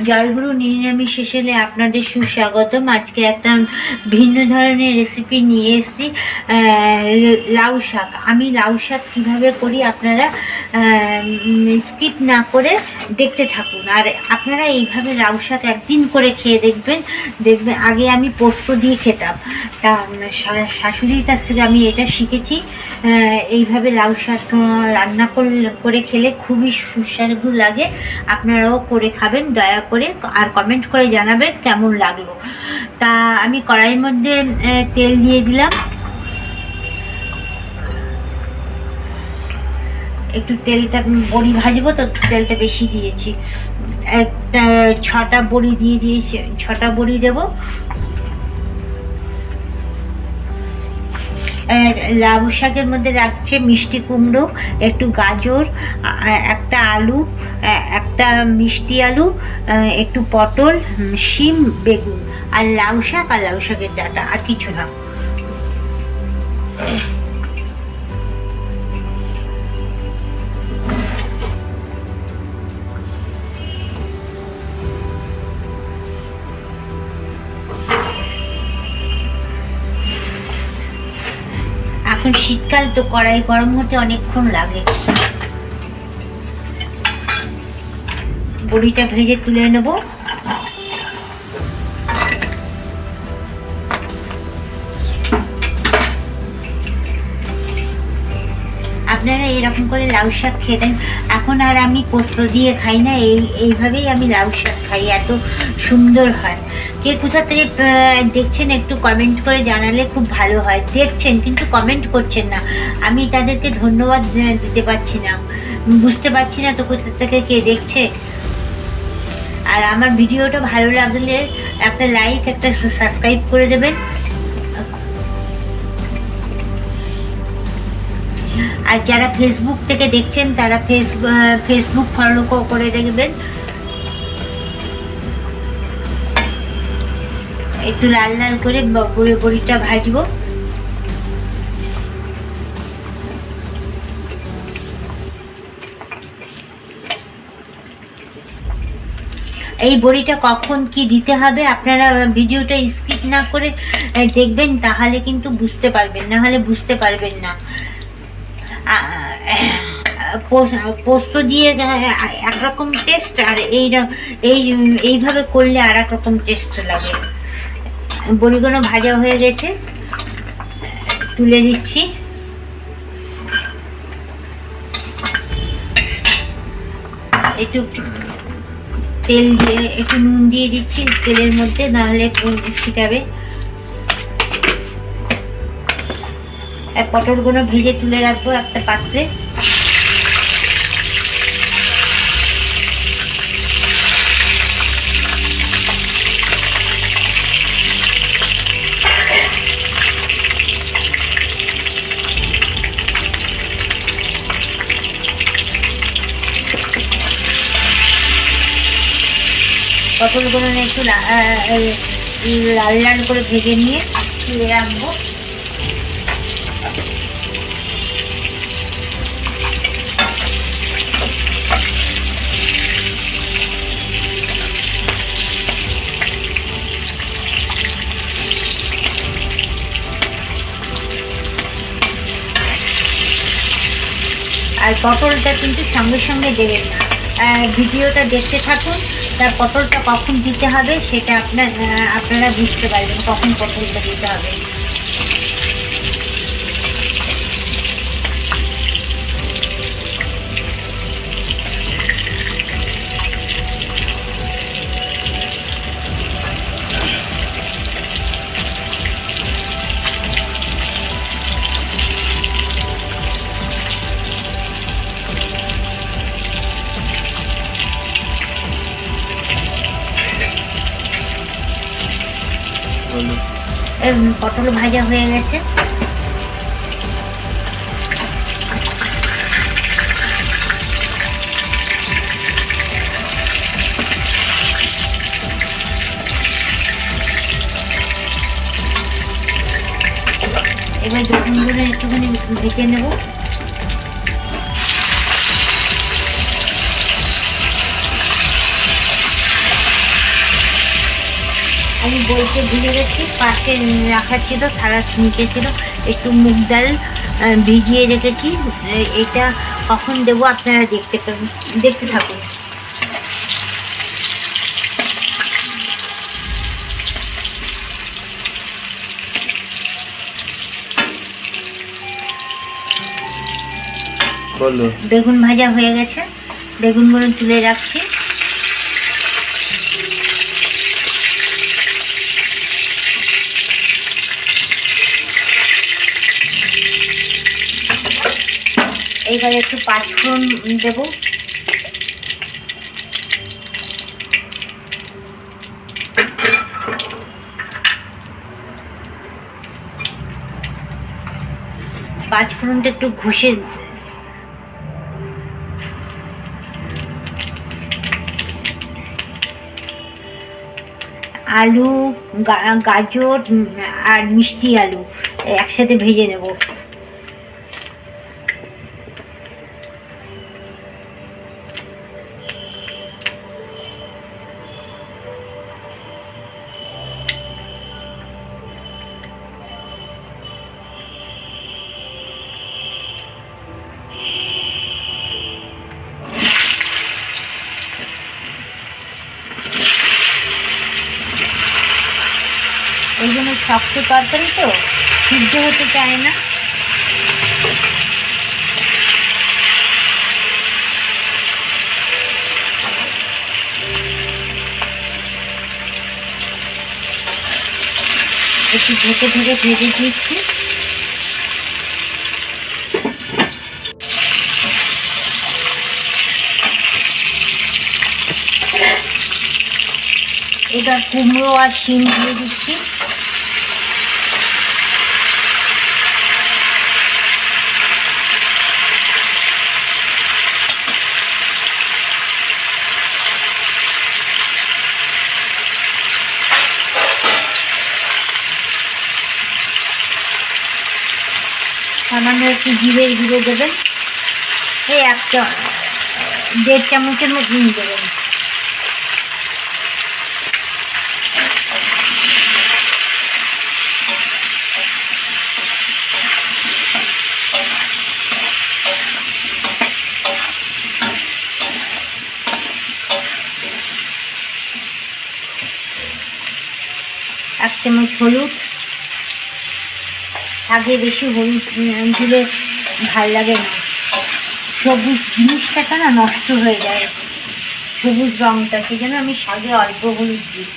জয়গুরু নিরামিষ শেষেলে আপনাদের সুস্বাগতম। আজকে একটা ভিন্ন ধরনের রেসিপি নিয়ে এসেছি, লাউ শাক। আমি লাউ শাক কীভাবে করি আপনারা স্কিপ না করে দেখতে থাকুন। আর আপনারা এইভাবে লাউ শাক একদিন করে খেয়ে দেখবেন। আগে আমি পোস্ত দিয়ে খেতাম, তা শাশুড়ির কাছ থেকে আমি এটা শিখেছি। এইভাবে লাউ শাক রান্না করে খেলে খুবই সুস্বাদু লাগে। আপনারাও করে খাবেন দয়া করে, আর কমেন্ট করে জানাবেন কেমন লাগলো। তা আমি কড়াইয়ের মধ্যে তেল দিয়ে দিলাম। একটু তেলটা বড়ি ভাজবো তো তেলটা বেশি দিয়েছি। একটা 6টা বড়ি দিয়ে দিয়েছি, 6টা বড়ি দেবো। লাউ শাকের মধ্যে রাখছে মিষ্টি কুমড়ো, একটু গাজর, একটা আলু, একটা মিষ্টি আলু, একটু পটল, শিম, বেগুন, আর লাউ শাক আর লাউ শাকের ডাঁটা, আর কিছু না। এখন শীতকাল তো কড়াই গরম হতে অনেকক্ষণ লাগে। বড়িটা ভেজে তুলে নেব। আপনারা এরকম করে লাউ শাক খেতেন। এখন আর আমি পোস্ত দিয়ে খাই না, এইভাবেই আমি লাউ শাক খাই, এত সুন্দর হয়। কে কোথা থেকে দেখছেন একটু কমেন্ট করে জানালে খুব ভালো হয়। দেখছেন কিন্তু কমেন্ট করছেন না, আমি তাদেরকে ধন্যবাদ দিতে পারছি না, বুঝতে পারছি না তো কোথা থেকে কে দেখছে। আর আমার ভিডিওটা ভালো লাগলে একটা লাইক, একটা সাবস্ক্রাইব করে দেবেন। আর যারা ফেসবুক থেকে দেখছেন তারা ফেসবুক ফলো করে দেখবেন। একটু লাল লাল করে বড়িটা ভাজবো। এই বড়িটা কখন কি দিতে হবে আপনারা ভিডিওটা স্কিপ না করে দেখবেন, তাহলে কিন্তু বুঝতে পারবেন, না হলে বুঝতে পারবেন না। পোস্ত দিয়ে একরকম টেস্ট, আর এইভাবে করলে আর এক রকম টেস্ট লাগে। বড়িগুলো ভাজা হয়ে গেছে, তুলে দিচ্ছি। একটু তেল দিয়ে, একটু নুন দিয়ে দিচ্ছি তেলের মধ্যে, নাহলে ছিটাবে। পটলগুলো ভেজে তুলে রাখবো একটা পাত্রে। পটলগুলো একটু লাল লাল করে ভেজে নিয়ে তুলে রাখবো। আর পটলটা কিন্তু সঙ্গে সঙ্গে দেবেন না, ভিডিওটা দেখতে থাকুন। তার পটলটা কখন দিতে হবে সেটা আপনারা বুঝতে পারবেন, কখন পটলটা দিতে হবে। পটল ভাজা হয়ে গেছে। এবার বেগুনগুলো একটুখানি ভেজে নেব। আমি বলতে ভুলে গেছি, পাশে রাখা ছিল, থালা নিচে ছিল, একটু মুগ ডাল ভিজিয়ে রেখেছি। এটা কখন দেবো আপনারা দেখতে থাকুন। বেগুন ভাজা হয়ে গেছে, বেগুনগুলো তুলে রাখছি। এবার একটু পাঁচফোড়ন দেব, পাঁচফোড়নটা একটু ঘষে আলু, গাজর আর মিষ্টি আলু একসাথে ভেজে নেব। এই জন্য শক্ত তরকারি তো সিদ্ধ হতে চায় না। একটু ঢেকে ঢেকে ভেজে দিচ্ছি। এবার কুমড়ো আর শিম দিয়ে দিচ্ছি। সামান্য একটু জিরের গুঁড়ো দেবেন, এই 1.5 চামচের মতো দেবেন। এক চামচ হলুদ, শাকে বেশি হলুদ দিলে ভাল লাগে না, সবুজ জিনিসটাকে না নষ্ট হয়ে যায়, সবুজ রঙটা, সেই জন্য আমি শাকে অল্প হলুদ দিই।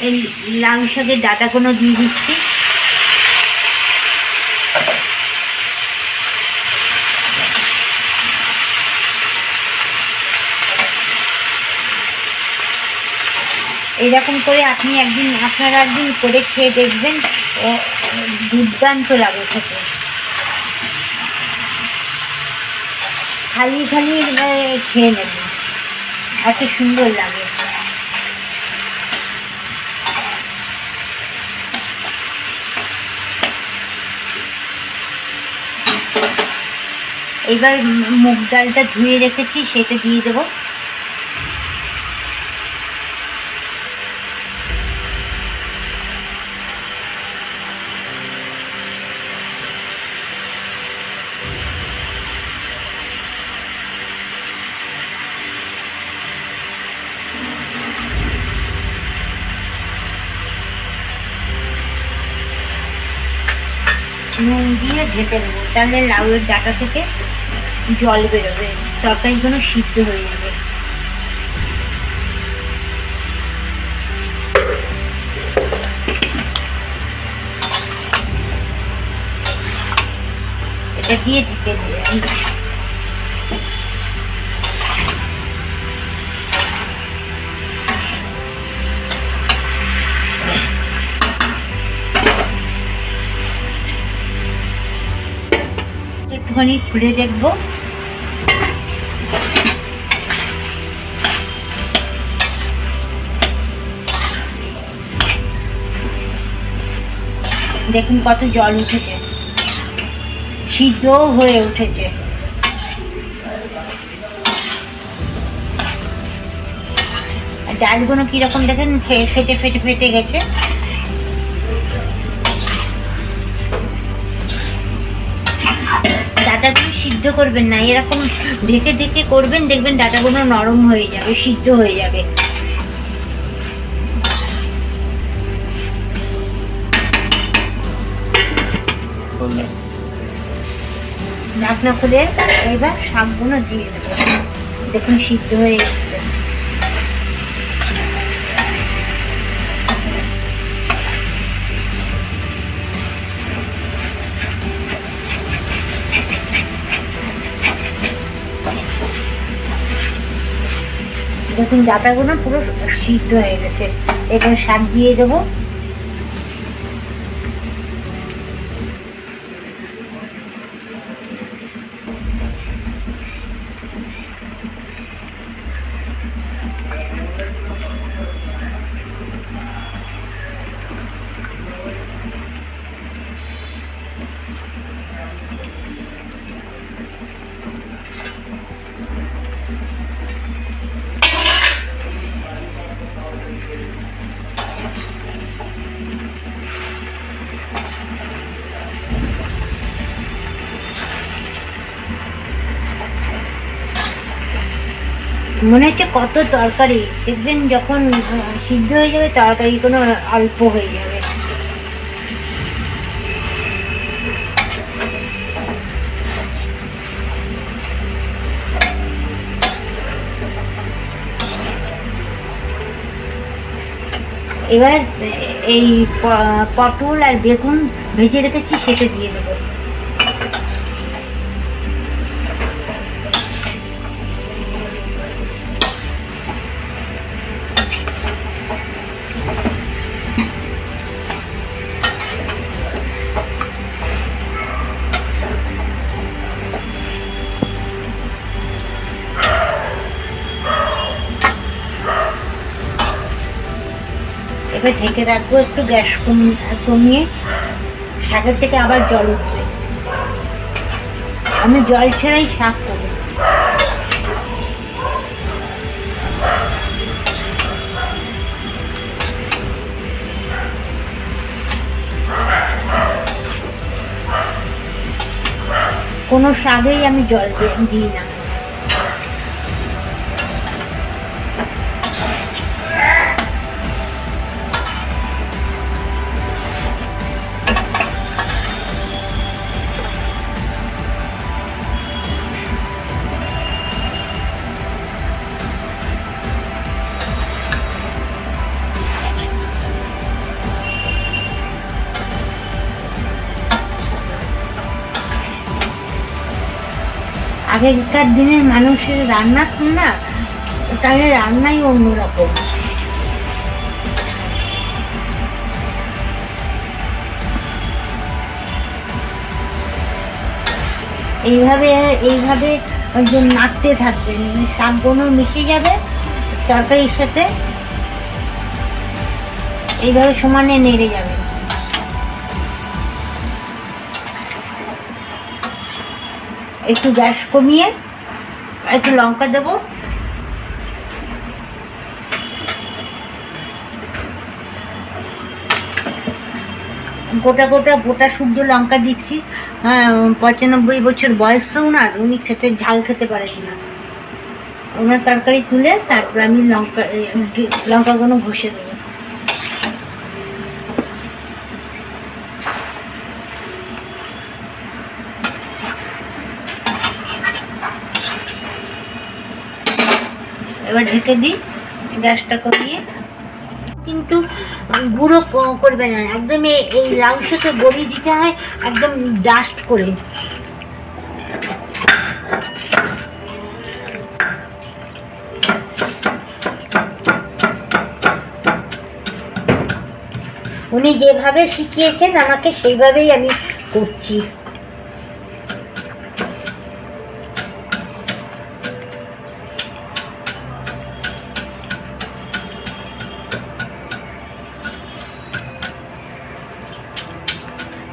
এই লাউ শাকের ডাঁটাগুলো দিয়ে দিচ্ছি। এরকম করে আপনারা একদিন করে খেয়ে দেখবেন, দুর্দান্ত লাগে খেতে। খালি খালি খেয়ে নেবেন, এত সুন্দর লাগে। এবার মুগ ডালটা ধুয়ে রেখেছি, সেটা দিয়ে দেবো। নুন দিয়ে ঢেকে দেবো, তাহলে লাউয়ের ডাঁটা থেকে জল বেরোবে, তরকারিগুলো সিদ্ধ হয়ে যাবে। এটা দিয়ে ঢেকে দেবে। একটুখানি খুলে দেখবো, দেখুন কত জল উঠেছে, সিদ্ধ হয়ে উঠেছে। ডালগুলো কীরকম দেখেন ফেটে ফেটে ফেটে গেছে। ডাটাগুলো সিদ্ধ করবেন না, এরকম ঢেকে ঢেকে করবেন, দেখবেন ডাটাগুলো নরম হয়ে যাবে, সিদ্ধ হয়ে যাবে। ঢাকনা খুলে এবার শাকগুলো দিয়ে দেবো, দেখুন সিদ্ধ হয়ে এসছে। দেখুন ডাটাগুলো পুরো সিদ্ধ হয়ে গেছে, এবার শাক দিয়ে দেবো। মনে হচ্ছে কত তরকারি, দেখবেন যখন সিদ্ধ হয়ে যাবে তরকারি কোনো অল্প হয়ে যাবে। এবার এই পটল আর বেগুন ভেজে রেখেছি সেটা দিয়ে দেবো। এবার ঢেকে রাখবো, একটু গ্যাস কমিয়ে। শাকের থেকে আবার জল উঠবে, আমি জল ছাড়াই শাক করবো। কোনো শাকেই আমি জল দিই না। আগেকার দিনের মানুষের রান্না না, তাদের রান্নাই অন্যরকম। এইভাবে এইভাবে নাড়তে থাকবেন, শাকগুলো মিশে যাবে তরকারির সাথে, এইভাবে সমানে নেড়ে যাবে। একটু গ্যাস কমিয়ে একটু লঙ্কা দেবো, গোটা শুদ্ধ লঙ্কা দিচ্ছি। 95 বছর বয়স তো ওনার, উনি ঝাল খেতে পারেন না। ওনার তরকারি তুলে তারপর আমি লঙ্কাগুলো ঘষে দেবো। এবার ঢেকে দিই গ্যাসটা কমিয়ে। কিন্তু গুঁড়ো করবে না, একদম এই লাউ শাকে বড়ি দিতে হয় একদম ডাস্ট করে। উনি যেভাবে শিখিয়েছেন আমাকে সেইভাবেই আমি করছি।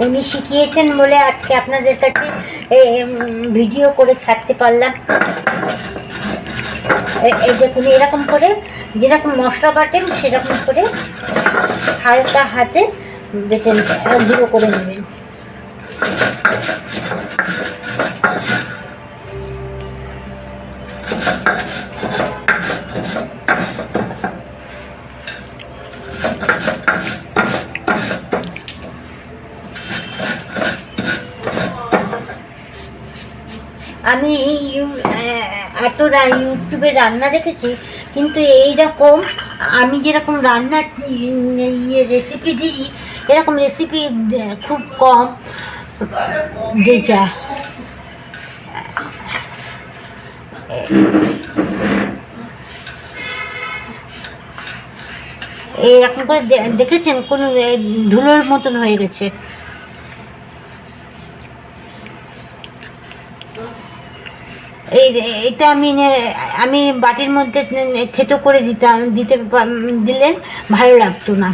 উনি শিখিয়েছেন বলে আজকে আপনাদের কাছে ভিডিও করে ছাড়তে পারলাম। এই দেখুন এরকম করে যেরকম মশলা বাটেন সেরকম করে হালকা হাতে বেটে গুঁড়ো করে নেবেন। আমি এত ইউটিউবে রান্না দেখেছি, কিন্তু এইরকম আমি যেরকম রান্না রেসিপি দিই এরকম রেসিপি খুব কম যেটা এইরকম করে দেখেছেন কোনো ধুলোর মতন হয়ে গেছে। এইটা আমি বাটির মধ্যে থেতো করে দিলে ভালো লাগতো না।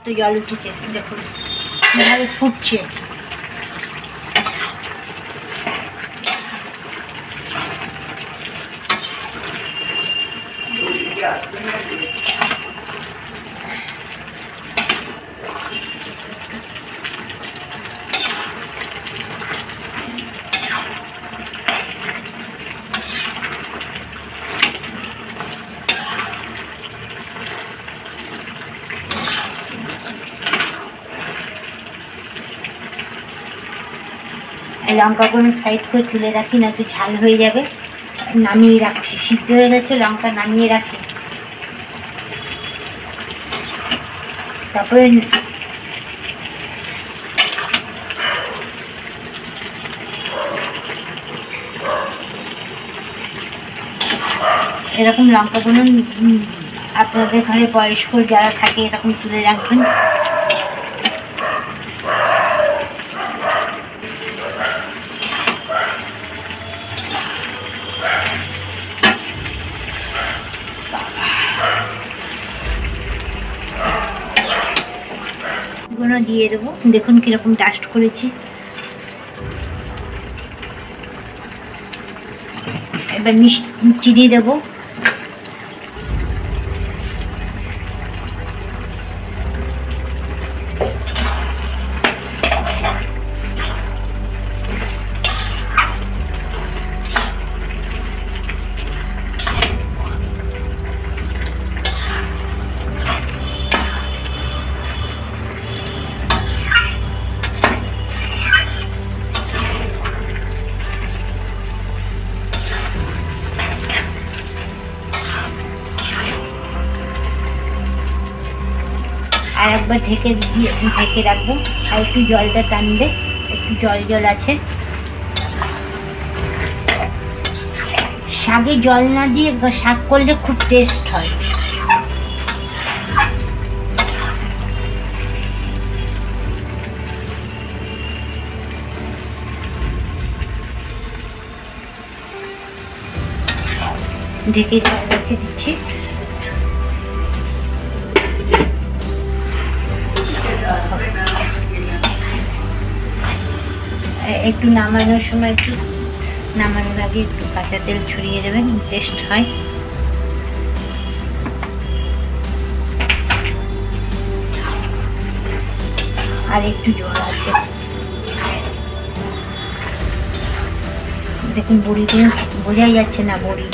তো জল উঠেছে, দেখুন এভাবে ফুটছে। লঙ্কাগুলো সাইড করে তুলে রাখি, না তো ঝাল হয়ে যাবে। নামিয়ে রাখছি, সিদ্ধ হয়ে গেছে, লঙ্কা নামিয়ে রাখি। তারপরে এরকম লঙ্কাগুলো আপনাদের ঘরে বয়স্ক যারা থাকে এরকম তুলে রাখবেন। গুলো দিয়ে দেবো, দেখুন কিরকম ডাস্ট করেছি। এবার চিনি দেবো, আর একবার ঢেকে রাখবো। আর একটু জলটা টানবে, একটু জল আছে। শাকে জল না দিয়ে শাক করলে খুব টেস্ট হয়। ঢেকে রেখে দিচ্ছি। একটু নামানোর সময় নামানোর আগে একটু কাঁচা তেল ছড়িয়ে দেবেন, টেস্ট হয়। আর একটু জল আছে, দেখুন বড়িগুলো বোঝাই যাচ্ছে না বড়ি।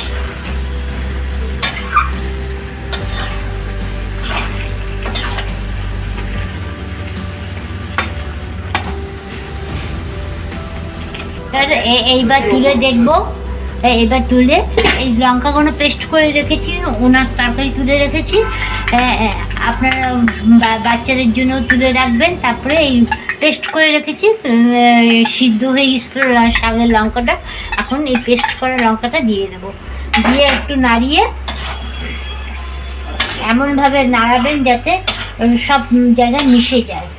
এইবার তুলে দেখবো, এবার তুলে এই লঙ্কাগুলো পেস্ট করে রেখেছি, ওনার তরকারি তুলে রেখেছি। আপনারা বাচ্চাদের জন্য তুলে রাখবেন। তারপরে এই পেস্ট করে রেখেছি, সিদ্ধ হয়ে গেছিলো শাকের লঙ্কাটা। এখন এই পেস্ট করা লঙ্কাটা দিয়ে দেবো, দিয়ে একটু নাড়িয়ে এমনভাবে নাড়াবেন যাতে সব জায়গায় মিশে যায়।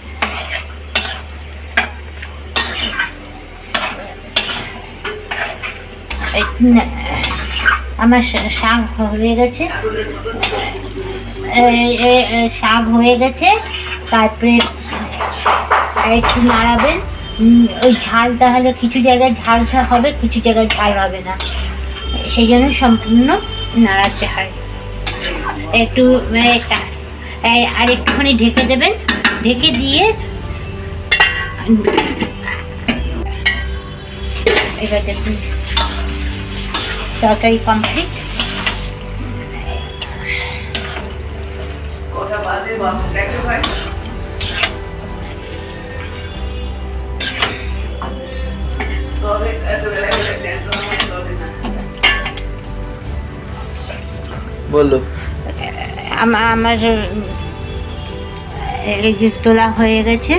আমার শাক হয়ে গেছে, তারপরে একটু নাড়াবেন। ওই ঝাল তাহলে কিছু জায়গায় ঝাল হবে, কিছু জায়গায় ঝাল হবে না, সেই জন্য সম্পূর্ণ নাড়াতে হয়। একটু আর একটুখানি ঢেকে দেবেন, ঢেকে দিয়ে এবার দেখুন তরকারি কমপ্লিট। বলো। আমার এই যে তোলা হয়ে গেছে।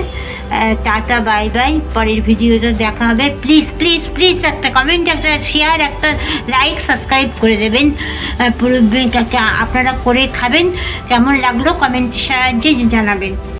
টাটা, বাই বাই, পরের ভিডিওতে দেখা হবে। প্লিজ প্লিজ প্লিজ একটা কমেন্ট, একটা শেয়ার, একটা লাইক, সাবস্ক্রাইব করে দেবেন। পুরো আপনারা করে খাবেন, কেমন লাগলো কমেন্টের সাহায্যে জানাবেন।